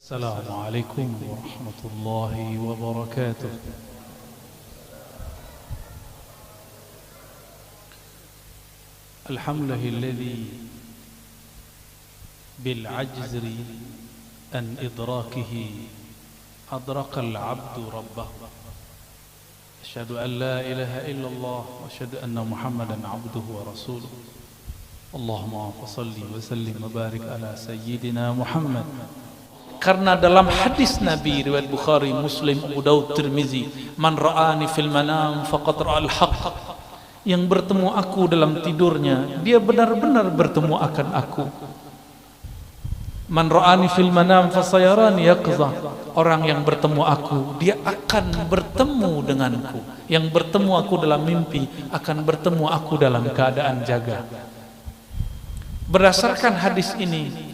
السلام عليكم ورحمة الله وبركاته. الحمد لله الذي بالعجز عن إدراكه أدرك العبد ربه. أشهد أن لا إله إلا الله وأشهد أن محمدا عبده ورسوله. اللهم صل وسلم وبارك على سيدنا محمد. Karena dalam hadis Nabi riwayat Bukhari, Muslim, Abu Daud, Tirmizi, man ra'ani fil manam faqad ra'al haqq. Yang bertemu aku dalam tidurnya, dia benar-benar bertemu akan aku. Man ra'ani fil manam fasayarani yaqza. Orang yang bertemu aku, dia akan bertemu denganku. Yang bertemu aku dalam mimpi akan bertemu aku dalam keadaan jaga. Berdasarkan hadis ini,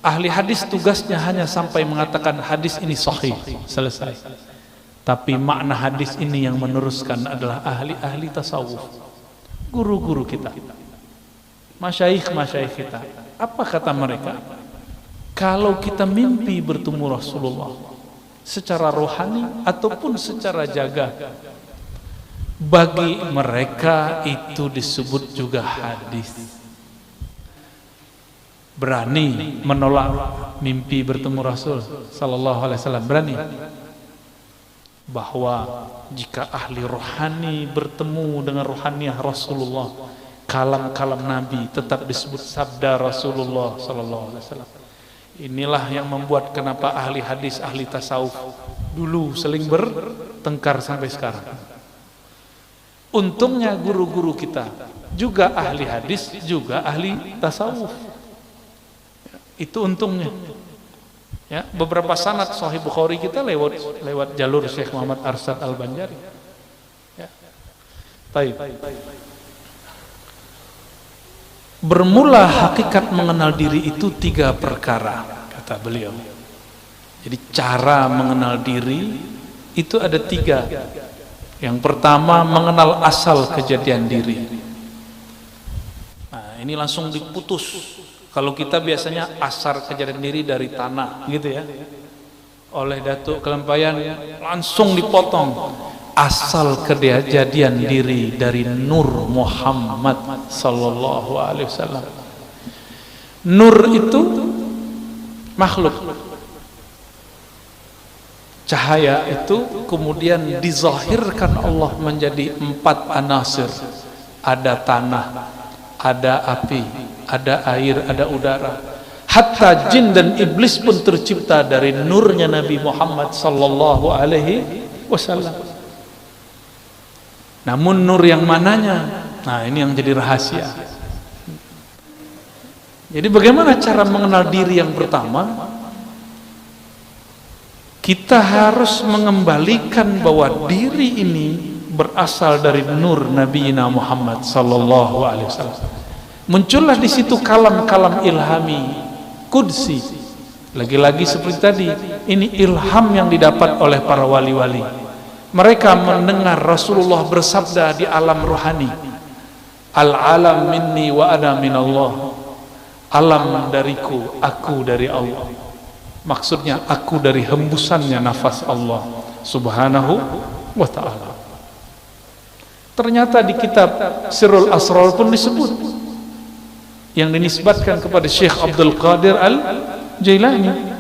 ahli hadis tugasnya hanya sampai mengatakan hadis ini sahih, selesai. Tapi makna hadis ini yang meneruskan adalah ahli-ahli tasawuf, guru-guru kita, masyayikh kita. Apa kata mereka? Kalau kita mimpi bertemu Rasulullah secara rohani ataupun secara jaga, bagi mereka itu disebut juga hadis. Berani menolak mimpi bertemu Rasul sallallahu alaihi wasallam? Berani? Bahwa jika ahli rohani bertemu dengan rohaniah Rasulullah, kalam-kalam Nabi tetap disebut sabda Rasulullah sallallahu alaihi wasallam. Inilah yang membuat kenapa ahli hadis, ahli tasawuf dulu seling bertengkar sampai sekarang. Untungnya guru-guru kita juga ahli hadis, juga ahli tasawuf. Itu untungnya. Ya, beberapa sanad Sahih Bukhari kita lewat jalur Syekh Muhammad Arsyad Al-Banjari. Ya. Baik. Bermula hakikat mengenal diri itu 3 perkara, kata beliau. Jadi cara mengenal diri itu ada 3. Yang pertama, mengenal asal kejadian diri. Nah, ini langsung diputus. Kalau kita biasanya asar kejadian diri dari tanah, gitu ya. Oleh Datuk Kelampayan langsung dipotong. Asal kejadian diri dari Nur Muhammad sallallahu alaihi wasallam. Nur itu makhluk. Cahaya itu kemudian dizahirkan Allah menjadi 4 anasir. Ada tanah, ada api, ada air, ada udara. Hatta jin dan iblis pun tercipta dari nurnya Nabi Muhammad sallallahu alaihi wasallam. Namun nur yang mananya? Nah, ini yang jadi rahasia. Jadi bagaimana cara mengenal diri yang pertama? Kita harus mengembalikan bahwa diri ini berasal dari nur Nabi Muhammad sallallahu alaihi wasallam. Muncullah di situ kalam-kalam ilhami qudsi. Lagi-lagi seperti tadi, ini ilham yang didapat oleh para wali-wali. Mereka mendengar Rasulullah bersabda di alam rohani, al-alam minni wa ana minallah. Alam dariku, aku dari Allah. Maksudnya aku dari hembusannya nafas Allah subhanahu wa ta'ala. Ternyata di kitab Sirrul Asrar pun disebut, yang dinisbatkan kepada Syekh Abdul Qadir Al-Jailani,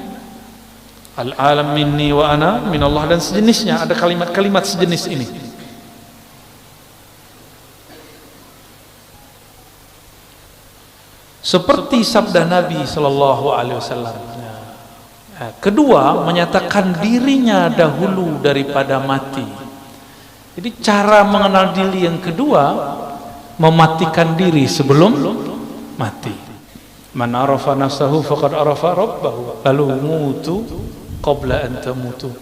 al-alam minni wa ana minallah, dan sejenisnya. Ada kalimat-kalimat sejenis ini. Seperti sabda Nabi sallallahu alaihi wasallam. Kedua, menyatakan dirinya dahulu daripada mati. Jadi cara mengenal diri yang kedua, mematikan diri sebelum mati. Man arafa nafsahu faqad arafa rabbahu, lalu mutu qabla an tamutu.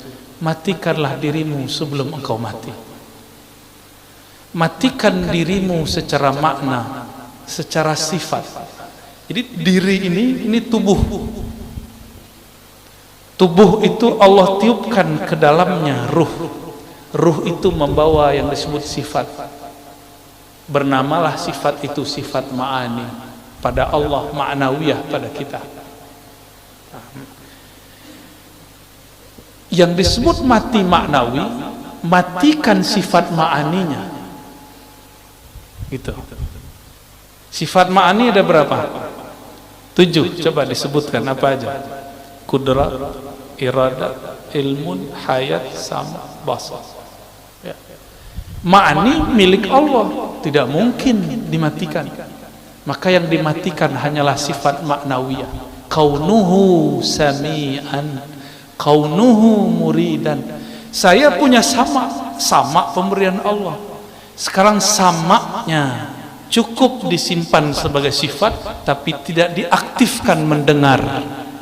Matikanlah dirimu sebelum engkau mati. Matikan dirimu secara makna, secara sifat. Jadi diri ini tubuh. Tubuh itu Allah tiupkan ke dalamnya ruh. Ruh itu membawa yang disebut sifat. Bernamalah sifat itu sifat ma'ani pada Allah, ma'nawiyah pada kita. Yang disebut mati maknawi, matikan sifat ma'aninya. Gitu. Sifat ma'ani ada berapa? 7. Coba disebutkan apa aja? Kudrat, iradat, ilmun, hayat, sama, basar. Ya. Ma'ani milik Allah, tidak mungkin dimatikan. Maka yang dimatikan hanyalah sifat maknawiyah. Kaunuhu sami'an, kaunuhu muridan. Saya punya sama pemberian Allah. Sekarang samanya cukup disimpan sebagai sifat, tapi tidak diaktifkan mendengar.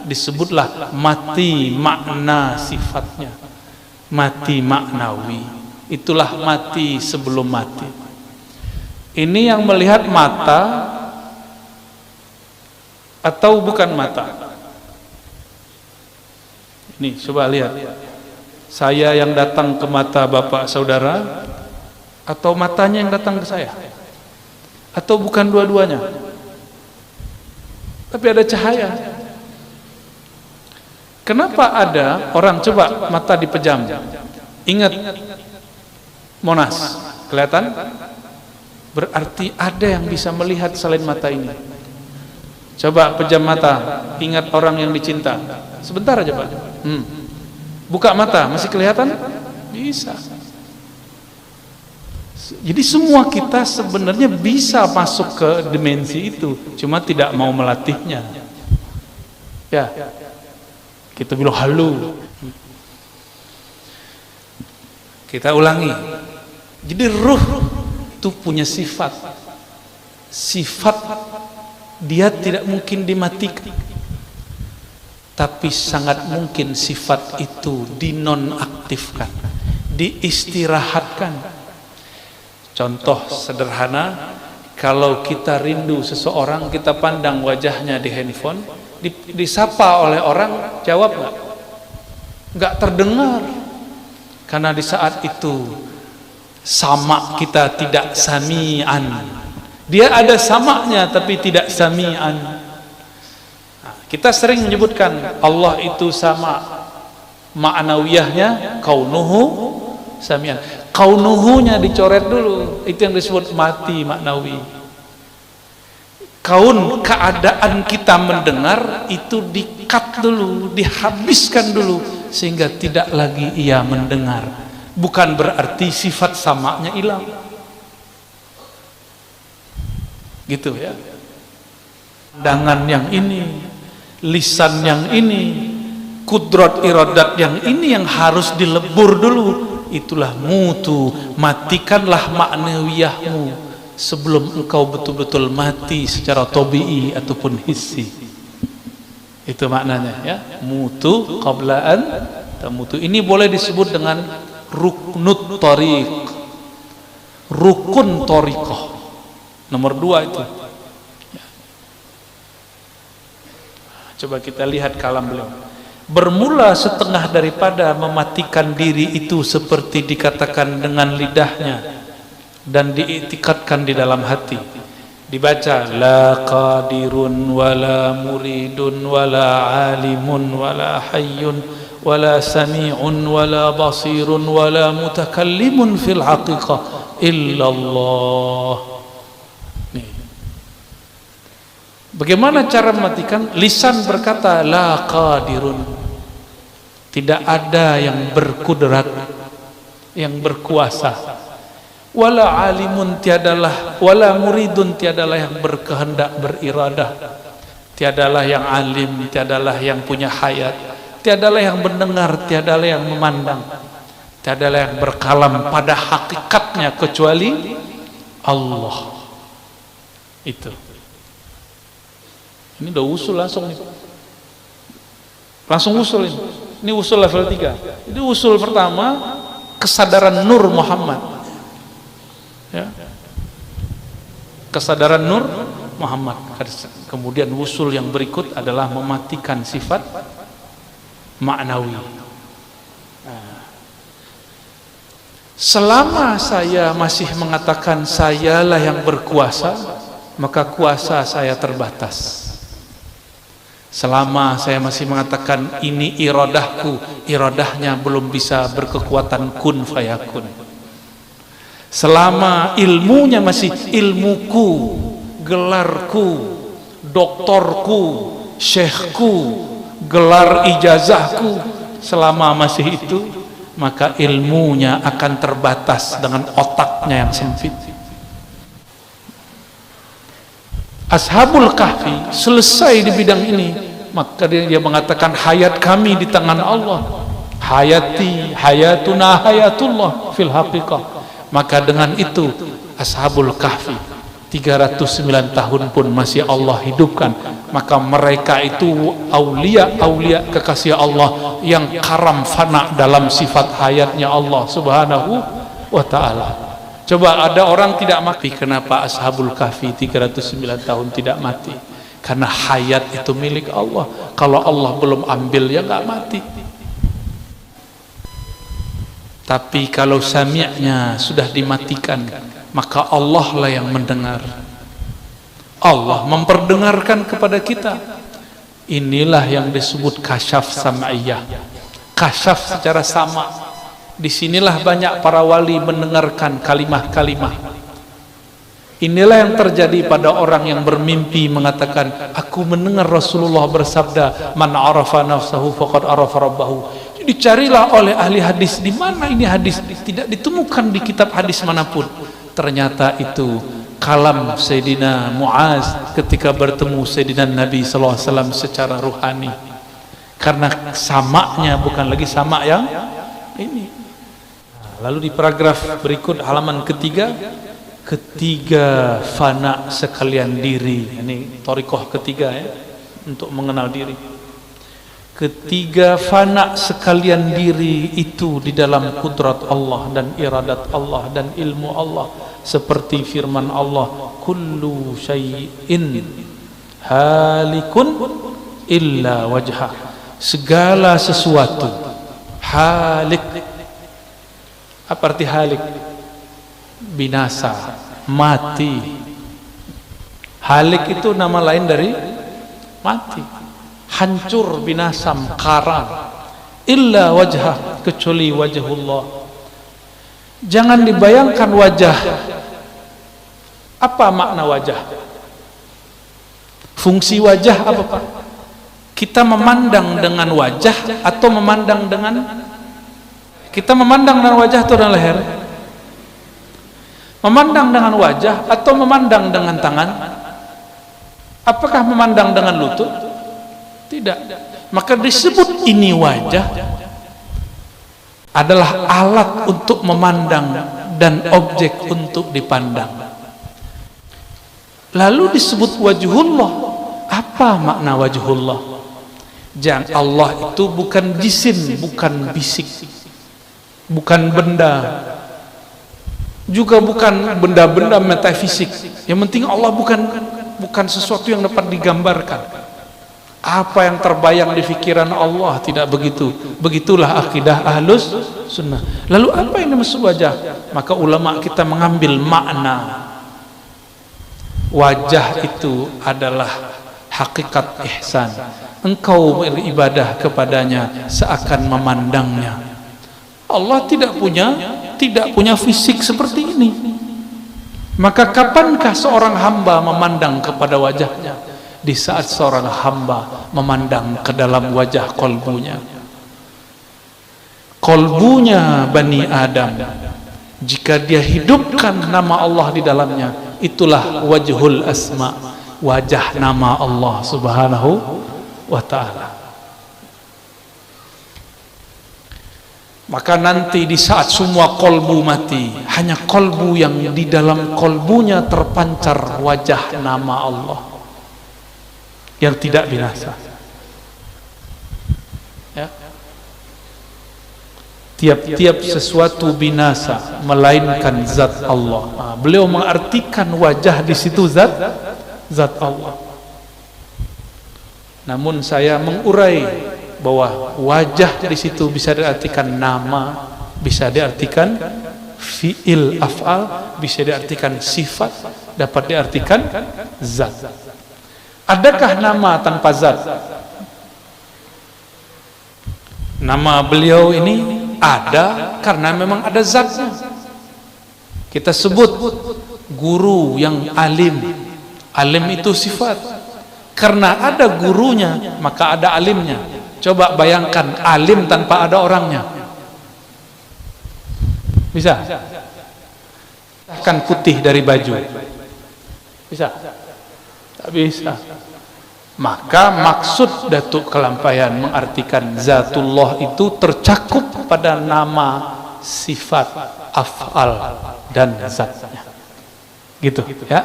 Disebutlah mati makna sifatnya, mati maknawi. Itulah mati sebelum mati. Ini yang melihat mata atau bukan mata? Ini coba lihat. Saya yang datang ke mata bapak saudara, atau matanya yang datang ke saya? Atau bukan dua-duanya? Tapi ada cahaya. Kenapa ada orang coba mata dipejam? Ingat Monas, kelihatan? Berarti ada yang bisa melihat selain mata ini. Coba pejam mata, ingat orang yang dicinta. Sebentar aja Pak. Buka mata, masih kelihatan? Bisa. Jadi semua kita sebenarnya bisa masuk ke dimensi itu, cuma tidak mau melatihnya. Ya, kita bilang halu. Kita ulangi. Jadi ruh itu punya sifat. Sifat dia tidak mungkin dimatikan, tapi sangat mungkin sifat itu dinonaktifkan, diistirahatkan. Contoh sederhana, kalau kita rindu seseorang, kita pandang wajahnya di handphone, disapa oleh orang, jawab nggak? Nggak terdengar, karena di saat itu sama kita tidak sami'an. Dia ada samanya tapi tidak sami'an. Nah, kita sering menyebutkan Allah itu sama, ma'nawiyahnya kaunuhu sami'an. Kaunuhunya dicoret dulu, itu yang disebut mati maknawi. Kaun, keadaan kita mendengar itu di-cut dulu, dihabiskan dulu, sehingga tidak lagi ia mendengar. Bukan berarti sifat samanya hilang. Gitu ya. Pandangan yang ini, lisan yang ini, kudrat iradat yang ini yang harus dilebur dulu. Itulah mutu, matikanlah maknawiyahmu sebelum engkau betul-betul mati secara tabi'i ataupun hissi. Itu maknanya ya. Mutu qablaan tamutu. Ini boleh disebut dengan ruknut tariq, rukun tariqah. Nomor 2 itu. Coba kita lihat kalam beliau. Bermula setengah daripada mematikan diri itu seperti dikatakan dengan lidahnya dan diiktikadkan di dalam hati. Dibaca la qadirun wala muridun wala alimun wala hayyun wala sami'un wala basirun wala mutakallimun fil haqiqah illallah. Bagaimana cara mematikan? Lisan berkata la qadirun, tidak ada yang berkudrat, yang berkuasa. Wala alimun, tiadalah, wala muridun, tiadalah yang berkehendak, beriradah. Tiadalah yang alim, tiadalah yang punya hayat, tiadalah yang mendengar, tiadalah yang memandang, tiadalah yang berkalam pada hakikatnya kecuali Allah. Itu. Ini udah usul langsung nih. Langsung usul ini. Ini usul level 3. Ini usul pertama, kesadaran Nur Muhammad. Ya. Kesadaran Nur Muhammad. Kemudian usul yang berikut adalah mematikan sifat maknawi. Selama saya masih mengatakan sayalah yang berkuasa, maka kuasa saya terbatas. Selama saya masih mengatakan ini iradahku, iradahnya belum bisa berkekuatan kun fayakun. Selama ilmunya masih ilmuku, gelarku, doktorku, syekhku, gelar ijazahku, selama masih itu, maka ilmunya akan terbatas dengan otaknya yang sempit. Ashabul Kahfi selesai di bidang ini, maka dia mengatakan hayat kami di tangan Allah, hayati hayatuna hayatullah fil haqiqah. Maka dengan itu Ashabul Kahfi 309 tahun pun masih Allah hidupkan. Maka mereka itu aulia kekasih Allah yang karam fana dalam sifat hayatnya Allah subhanahu wa ta'ala. Coba ada orang tidak mati, kenapa Ashabul Kahfi 309 tahun tidak mati? Karena hayat itu milik Allah. Kalau Allah belum ambil, ya nggak mati. Tapi kalau sami'nya sudah dimatikan, maka Allah lah yang mendengar. Allah memperdengarkan kepada kita. Inilah yang disebut kasyaf sam'iyah, kasyaf secara sama. Disinilah banyak para wali mendengarkan kalimah-kalimah. Inilah yang terjadi pada orang yang bermimpi mengatakan, aku mendengar Rasulullah bersabda, man arafa nafsahu faqad arafa rabbahu. Dicarilah oleh ahli hadis, di mana ini hadis? Tidak ditemukan di kitab hadis manapun. Ternyata itu kalam Sayyidina Muaz ketika bertemu Sayyidina Nabi SAW secara ruhani. Karena samaknya bukan lagi samak yang ini. Lalu di paragraf berikut halaman ketiga, ketiga fana sekalian diri. Ini thariqah ketiga ya, untuk mengenal diri. Ketiga fana sekalian diri itu di dalam kudrat Allah dan iradat Allah dan ilmu Allah, seperti firman Allah, kullu syai'in halikun illa wajhah. Segala sesuatu halik. Apa arti halik? Binasa, mati. Halik itu nama lain dari mati, hancur, binasa, karam. Illa wajhah, kecuali wajhullah. Jangan dibayangkan wajah. Apa makna wajah? Fungsi wajah apa Pak? Kita memandang dengan wajah atau memandang dengan, kita memandang dengan wajah atau dengan leher? Memandang dengan wajah atau memandang dengan tangan? Apakah memandang dengan lutut? Tidak. Maka disebut ini wajah adalah alat untuk memandang dan objek untuk dipandang. Lalu disebut wajhullah. Apa makna wajhullah? Jangan, Allah itu bukan jisim, bukan fisik, bukan benda, juga bukan benda-benda metafisik. Yang penting Allah bukan sesuatu yang dapat digambarkan. Apa yang terbayang di pikiran Allah, tidak begitu. Begitulah akidah Ahlus Sunnah. Lalu apa yang dimaksud wajah? Maka ulama kita mengambil makna wajah itu adalah hakikat ihsan. Engkau beribadah kepadanya seakan memandangnya. Allah tidak punya fisik seperti ini. Maka kapankah seorang hamba memandang kepada wajahnya? Di saat seorang hamba memandang ke dalam wajah kolbunya. Kolbunya Bani Adam, jika dia hidupkan nama Allah di dalamnya, itulah wajhul asma, wajah nama Allah subhanahu wa ta'ala. Maka nanti di saat semua kolbu mati, hanya kolbu yang di dalam kolbunya terpancar wajah nama Allah yang tidak binasa. Ya. Tiap-tiap sesuatu binasa melainkan zat Allah. Nah, beliau mengartikan wajah di situ zat Allah. Namun saya mengurai bahwa wajah di situ bisa diartikan nama, bisa diartikan fi'il af'al, bisa diartikan sifat, dapat diartikan zat. Adakah nama tanpa zat? Nama beliau ini ada karena memang ada zatnya. Kita sebut guru yang alim. Alim itu sifat. Karena ada gurunya, maka ada alimnya. Coba bayangkan alim tanpa ada orangnya. Bisa? Kan putih dari baju. Bisa? Tak bisa. Maka maksud Datuk Kelampaian mengartikan zatullah itu tercakup pada nama, sifat, af'al dan zatnya. Gitu ya.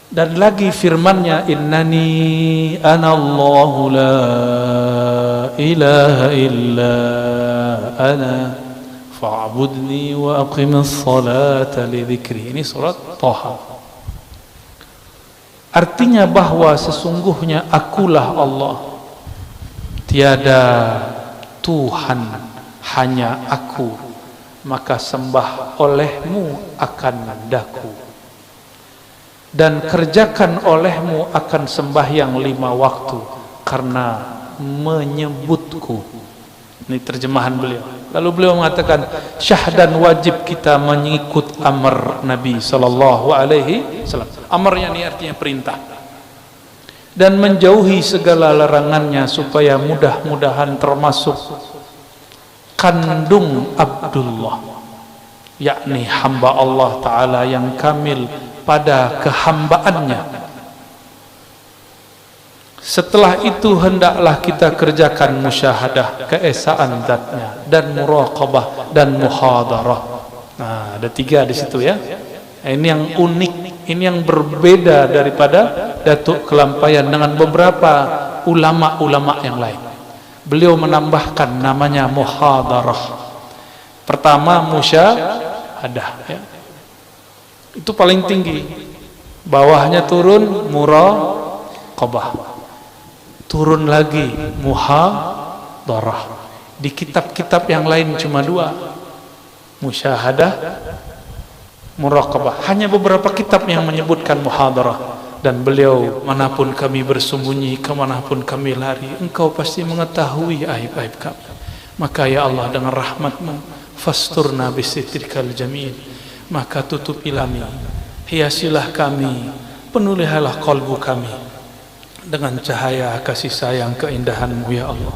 Dan lagi firman-Nya, innani anallahu la ilaha illa ana fa'budni wa aqimis salata li dzikri. Ini surat Thaha. Artinya bahwa sesungguhnya akulah Allah, tiada Tuhan, hanya aku, maka sembah olehmu akan daku, dan kerjakan olehmu akan sembahyang 5 waktu karena menyebutku. Ini terjemahan beliau. Lalu beliau mengatakan, syahdan wajib kita mengikut amr Nabi sallallahu alaihi wasallam. Amarnya ini artinya perintah. Dan menjauhi segala larangannya supaya mudah-mudahan termasuk kandung Abdullah, yakni hamba Allah Ta'ala yang kamil pada kehambaannya. Setelah itu hendaklah kita kerjakan musyahadah keesaan zatnya dan muraqabah dan muhadarah. Nah, ada 3 di situ ya. Ini yang unik, ini yang berbeda daripada Datuk Kelampaian dengan beberapa ulama-ulama yang lain. Beliau menambahkan namanya muhadarah. Pertama musyahadah ya. Itu paling tinggi. Bawahnya turun muraqabah. Turun lagi muhadarah. Di kitab-kitab yang lain cuma 2, musyahadah, muraqabah. Hanya beberapa kitab yang menyebutkan muhadarah. Dan beliau, manapun kami bersembunyi, kemanapun kami lari, engkau pasti mengetahui aib-aib kami. Maka ya Allah, dengan rahmatmu, fasturna bisitrikal jamil, maka tutupilah kami, hiasilah kami, penuhilah kalbu kami dengan cahaya kasih sayang keindahanmu ya Allah.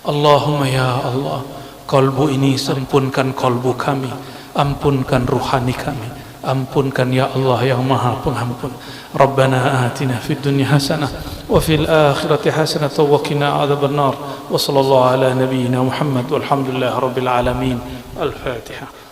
Allahumma ya Allah, kalbu ini sempurnakan kalbu kami, ampunkan ruhani kami, ampunkan ya Allah yang maha pengampun. Rabbana atina fid dunya hasanah wa fil akhirati hasanah wa qina adzabannar. Wa sallallahu ala nabiyyina Muhammad walhamdulillahi rabbil alamin. Al-Fatihah.